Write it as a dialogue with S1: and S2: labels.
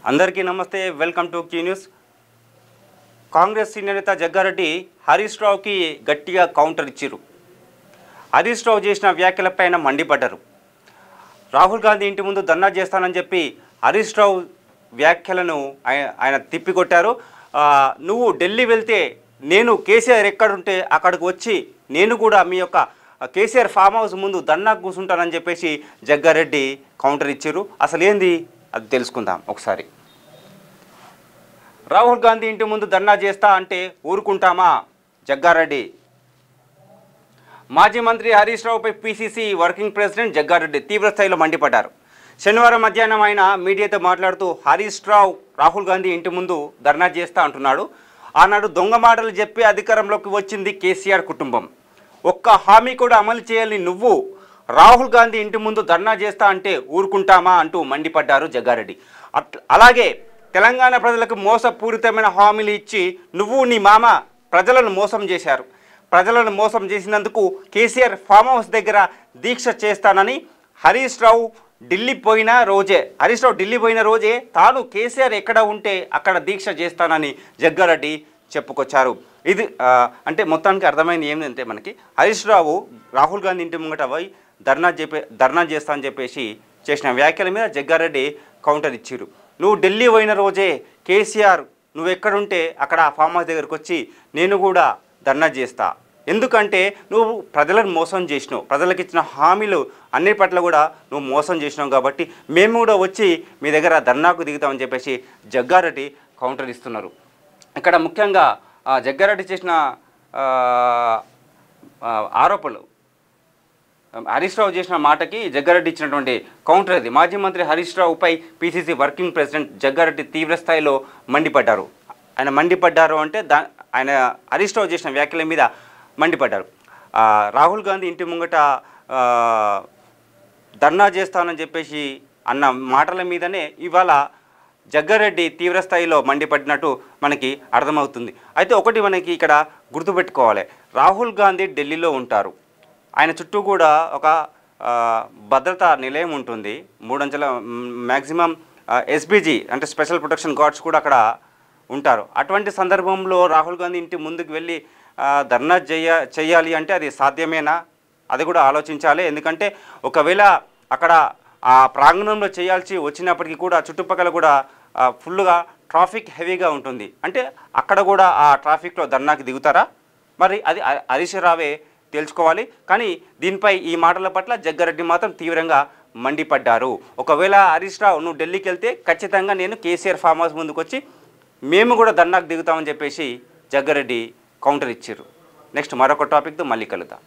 S1: అందరికీ నమస్తే, welcome to Q news. Congress senior నేత జగ్గారెడ్డి హరీష్ రావుకి గట్టిగా కౌంటర్ ఇచ్చారు. హరీష్ రావు చేసిన వ్యాఖ్యలపైన మండిపడ్డారు. రాహుల్ గాంధీ ఇంటి ముందు ధర్నా చేస్తానని చెప్పి హరీష్ రావు వ్యాఖ్యలను ఆయన తిప్పికొట్టారు. నువ్వు ఢిల్లీ వెళ్తే నేను కేసీఆర్ ఎక్కడుంటే అక్కడికి వచ్చి నేను కూడా మీ యొక్క కేసీఆర్ ఫామ్ హౌస్ ముందు ధర్నా కూర్చుంటానని చెప్పేసి జగ్గారెడ్డి కౌంటర్ ఇచ్చారు. అసలు ఏంది అది తెలుసుకుందాం ఒకసారి. రాహుల్ గాంధీ ఇంటి ముందు ధర్నా చేస్తా అంటే ఊరుకుంటామా? జగ్గారెడ్డి. మాజీ మంత్రి హరీష్ రావుపై పీసీసీ వర్కింగ్ ప్రెసిడెంట్ జగ్గారెడ్డి తీవ్రస్థాయిలో మండిపడ్డారు. శనివారం మధ్యాహ్నం ఆయన మీడియాతో మాట్లాడుతూ హరీష్ రావు రాహుల్ గాంధీ ఇంటి ముందు ధర్నా చేస్తా అంటున్నాడు. ఆనాడు దొంగ మాటలు చెప్పి అధికారంలోకి వచ్చింది కేసీఆర్ కుటుంబం. ఒక్క హామీ కూడా అమలు చేయాలని నువ్వు రాహుల్ గాంధీ ఇంటి ముందు ధర్నా చేస్తా అంటే ఊరుకుంటామా అంటూ మండిపడ్డారు జగ్గారెడ్డి. అలాగే తెలంగాణ ప్రజలకు మోసపూరితమైన హామీలు ఇచ్చి నువ్వు నీ మామ ప్రజలను మోసం చేశారు. ప్రజలను మోసం చేసినందుకు కేసీఆర్ ఫామ్ హౌస్ దగ్గర దీక్ష చేస్తానని హరీష్ రావు ఢిల్లీ పోయిన రోజే తాను కేసీఆర్ ఎక్కడ ఉంటే అక్కడ దీక్ష చేస్తానని జగ్గారెడ్డి చెప్పుకొచ్చారు. ఇది అంటే మొత్తానికి అర్థమైంది ఏంటంటే మనకి హరీష్ రావు రాహుల్ గాంధీ ఇంటి ముంగట పోయి ధర్నా చేస్తా అని చెప్పేసి చేసిన వ్యాఖ్యల మీద జగ్గారెడ్డి కౌంటర్ ఇచ్చారు. నువ్వు ఢిల్లీ పోయిన రోజే కేసీఆర్ నువ్వు ఎక్కడుంటే అక్కడ ఆ ఫామ్ హౌస్ దగ్గరకు వచ్చి నేను కూడా ధర్నా చేస్తా, ఎందుకంటే నువ్వు ప్రజలను మోసం చేసినావు, ప్రజలకు ఇచ్చిన హామీలు అన్ని పట్ల కూడా నువ్వు మోసం చేసినావు కాబట్టి మేము కూడా వచ్చి మీ దగ్గర ధర్నాకు దిగుతామని చెప్పేసి జగ్గారెడ్డి కౌంటర్ ఇస్తున్నారు. ఇక్కడ ముఖ్యంగా జగ్గారెడ్డి చేసిన ఆరోపణలు, హరీష్ రావు చేసిన మాటకి జగ్గారెడ్డి ఇచ్చినటువంటి కౌంటర్ అది. మాజీ మంత్రి హరీష్ రావుపై పీసీసీ వర్కింగ్ ప్రెసిడెంట్ జగ్గారెడ్డి తీవ్రస్థాయిలో మండిపడ్డారు. ఆయన మండిపడ్డారు అంటే ఆయన హరీష్ రావు చేసిన వ్యాఖ్యల మీద మండిపడ్డారు. రాహుల్ గాంధీ ఇంటి ముంగట ధర్నా చేస్తానని చెప్పేసి అన్న మాటల మీదనే ఇవాళ జగ్గారెడ్డి తీవ్రస్థాయిలో మండిపడినట్టు మనకి అర్థమవుతుంది. అయితే ఒకటి మనకి ఇక్కడ గుర్తుపెట్టుకోవాలి, రాహుల్ గాంధీ ఢిల్లీలో ఉంటారు. ఆయన చుట్టూ కూడా ఒక భద్రతా నిలయం ఉంటుంది. 3 అంచెల మ్యాక్సిమం ఎస్పీజీ అంటే స్పెషల్ ప్రొటెక్షన్ గార్డ్స్ కూడా అక్కడ ఉంటారు. అటువంటి సందర్భంలో రాహుల్ గాంధీ ఇంటి ముందుకు వెళ్ళి ధర్నా చేయాలి అంటే అది సాధ్యమేనా? అది కూడా ఆలోచించాలి. ఎందుకంటే ఒకవేళ అక్కడ ఆ ప్రాంగణంలో చేయాల్సి వచ్చినప్పటికీ కూడా చుట్టుపక్కల కూడా ఫుల్గా ట్రాఫిక్ హెవీగా ఉంటుంది. అంటే అక్కడ కూడా ఆ ట్రాఫిక్లో ధర్నాకి దిగుతారా? మరి అది హరీష్ రావే తెలుసుకోవాలి. కానీ దీనిపై ఈ మాటల పట్ల జగ్గారెడ్డి మాత్రం తీవ్రంగా మండిపడ్డారు. ఒకవేళ హరీష్ రావు నువ్వు ఢిల్లీకి వెళ్తే ఖచ్చితంగా నేను కేసీఆర్ ఫామ్ హౌస్ ముందుకు వచ్చి మేము కూడా ధర్నాకు దిగుతామని చెప్పేసి జగ్గారెడ్డి కౌంటర్ ఇచ్చారు. నెక్స్ట్ మరొక టాపిక్తో మళ్ళీ కలుద్దాం.